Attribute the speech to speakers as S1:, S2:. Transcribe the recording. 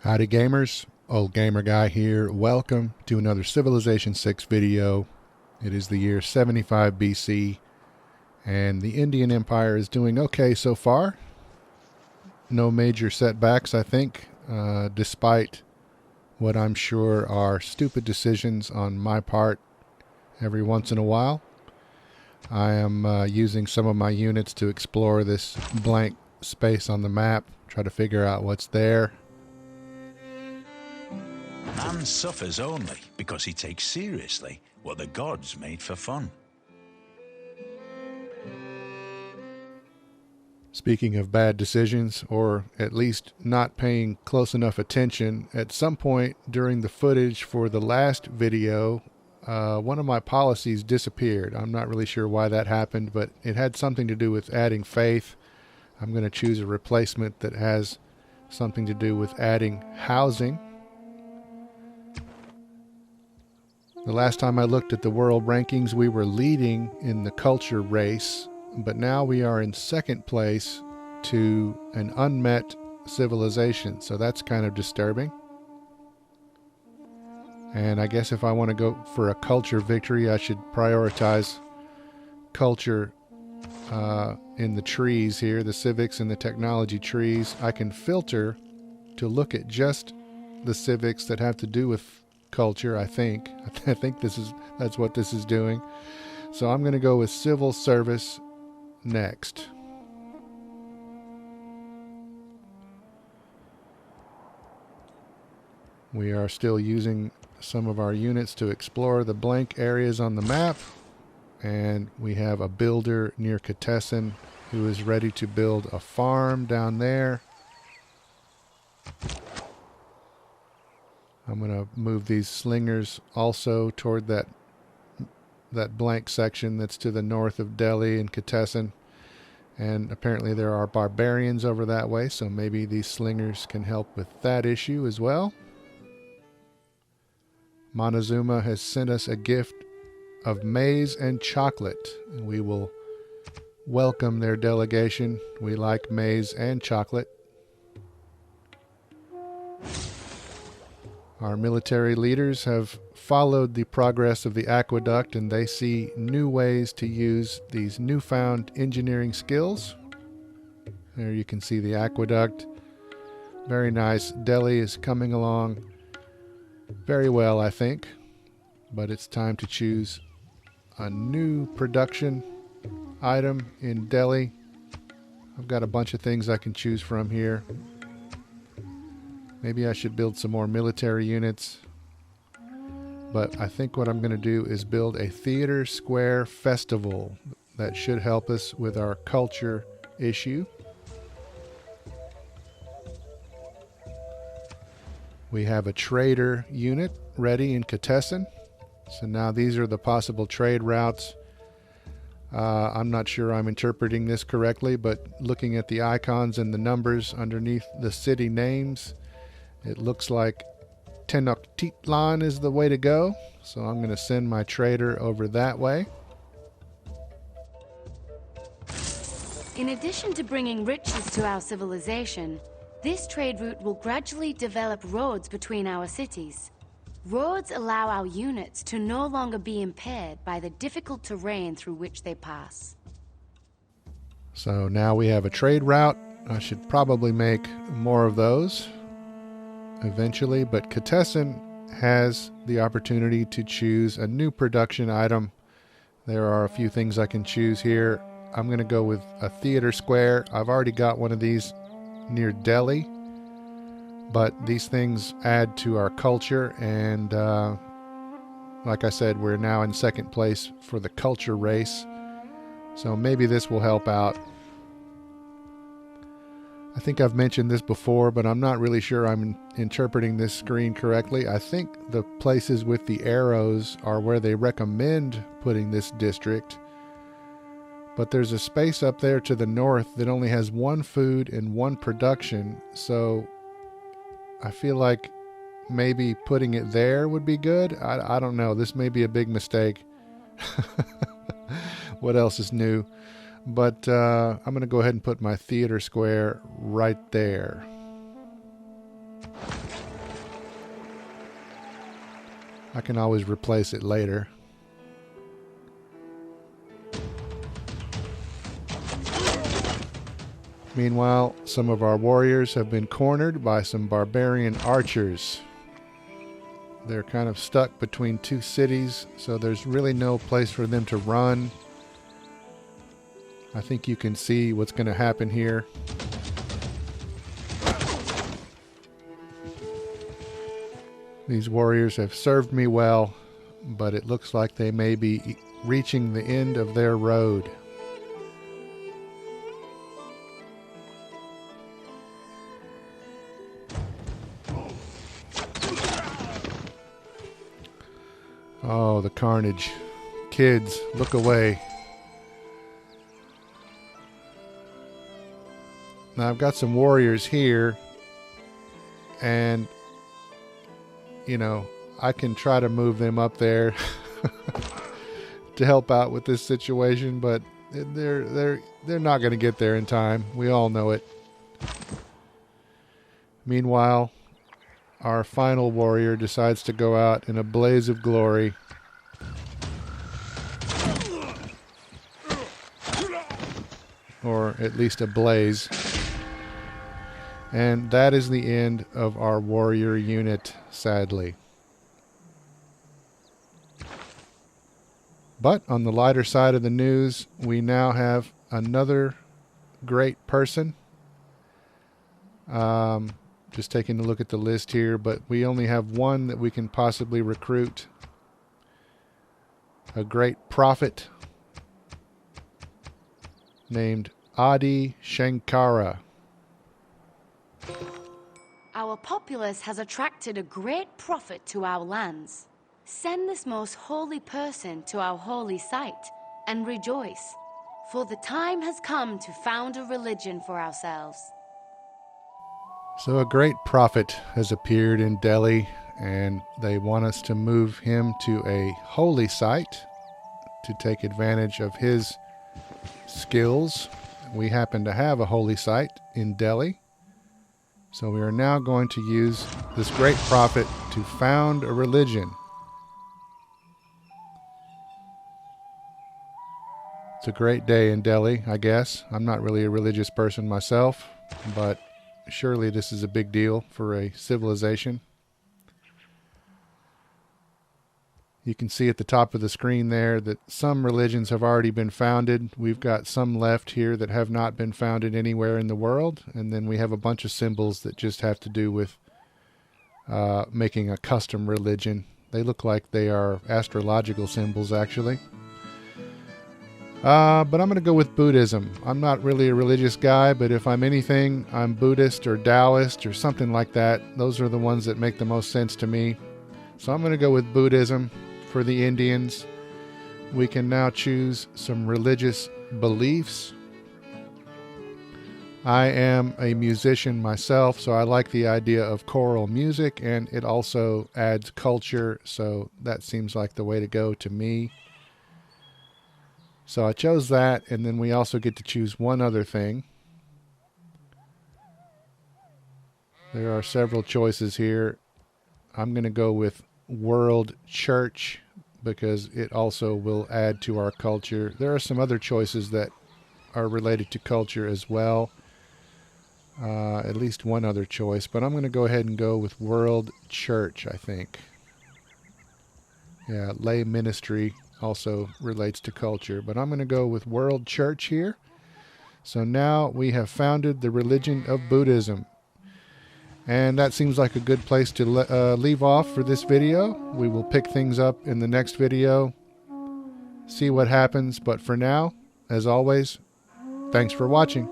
S1: Howdy gamers, Old Gamer Guy here. Welcome to another Civilization 6 video. It is the year 75 BC and the Indian Empire is doing okay so far. No major setbacks, I think, despite what I'm sure are stupid decisions on my part every once in a while. I am using some of my units to explore this blank space on the map, try to figure out what's there.
S2: Man suffers only because he takes seriously what the gods made for fun.
S1: Speaking of bad decisions, or at least not paying close enough attention, at some point during the footage for the last video, one of my policies disappeared. I'm not really sure why that happened, but it had something to do with adding faith. I'm going to choose a replacement that has something to do with adding housing. The last time I looked at the world rankings, we were leading in the culture race, but now we are in second place to an unmet civilization, so that's kind of disturbing. And I guess if I want to go for a culture victory, I should prioritize culture in the trees here, the civics and the technology trees. I can filter to look at just the civics that have to do with culture. I think that's what this is doing. So I'm going to go with civil service next. We are still using some of our units to explore the blank areas on the map, and we have a builder near Catesson who is ready to build a farm down there. I'm going to move these slingers also toward that blank section that's to the north of Delhi and Catesson. And apparently there are barbarians over that way, so maybe these slingers can help with that issue as well. Montezuma has sent us a gift of maize and chocolate, and we will welcome their delegation. We like maize and chocolate. Our military leaders have followed the progress of the aqueduct, and they see new ways to use these newfound engineering skills. There you can see the aqueduct. Very nice. Delhi is coming along very well, I think. But it's time to choose a new production item in Delhi. I've got a bunch of things I can choose from here. Maybe I should build some more military units. But I think what I'm going to do is build a theater square festival. That should help us with our culture issue. We have a trader unit ready in Catesson. So now these are the possible trade routes. I'm not sure I'm interpreting this correctly, but looking at the icons and the numbers underneath the city names, it looks like Tenochtitlan is the way to go. So I'm going to send my trader over that way.
S3: In addition to bringing riches to our civilization, this trade route will gradually develop roads between our cities. Roads allow our units to no longer be impaired by the difficult terrain through which they pass.
S1: So now we have a trade route. I should probably make more of those eventually, but Catesson has the opportunity to choose a new production item. There are a few things I can choose here. I'm going to go with a theater square. I've already got one of these near Delhi, but these things add to our culture, and like I said, we're now in second place for the culture race, so maybe this will help out. I think I've mentioned this before, but I'm not really sure I'm interpreting this screen correctly. I think the places with the arrows are where they recommend putting this district. But there's a space up there to the north that only has one food and one production. So I feel like maybe putting it there would be good. I don't know. This may be a big mistake. What else is new? But I'm going to go ahead and put my theater square right there. I can always replace it later. Meanwhile, some of our warriors have been cornered by some barbarian archers. They're kind of stuck between two cities, so there's really no place for them to run. I think you can see what's going to happen here. These warriors have served me well, but it looks like they may be reaching the end of their road. Oh, the carnage. Kids, look away. Now I've got some warriors here, and you know, I can try to move them up there to help out with this situation, but they're not going to get there in time. We all know it. Meanwhile, our final warrior decides to go out in a blaze of glory. Or at least a blaze. And that is the end of our warrior unit, sadly. But on the lighter side of the news, we now have another great person. Just taking a look at the list here, but we only have one that we can possibly recruit. A great prophet named Adi Shankara.
S3: Our populace has attracted a great prophet to our lands. Send this most holy person to our holy site and rejoice, for the time has come to found a religion for ourselves.
S1: So a great prophet has appeared in Delhi, and they want us to move him to a holy site to take advantage of his skills. We happen to have a holy site in Delhi. So we are now going to use this great prophet to found a religion. It's a great day in Delhi, I guess. I'm not really a religious person myself, but surely this is a big deal for a civilization. You can see at the top of the screen there that some religions have already been founded. We've got some left here that have not been founded anywhere in the world. And then we have a bunch of symbols that just have to do with making a custom religion. They look like they are astrological symbols, actually. But I'm going to go with Buddhism. I'm not really a religious guy, but if I'm anything, I'm Buddhist or Taoist or something like that. Those are the ones that make the most sense to me. So I'm going to go with Buddhism for the Indians. We can now choose some religious beliefs. I am a musician myself, so I like the idea of choral music, and it also adds culture, so that seems like the way to go to me. So I chose that, and then we also get to choose one other thing. There are several choices here. I'm going to go with World Church because it also will add to our culture. There are some other choices that are related to culture as well. At least one other choice, but I'm going to go ahead and go with World Church, I think. Yeah, lay ministry also relates to culture, but I'm going to go with World Church here. So now we have founded the religion of Buddhism. And that seems like a good place to leave off for this video. We will pick things up in the next video, see what happens. But for now, as always, thanks for watching.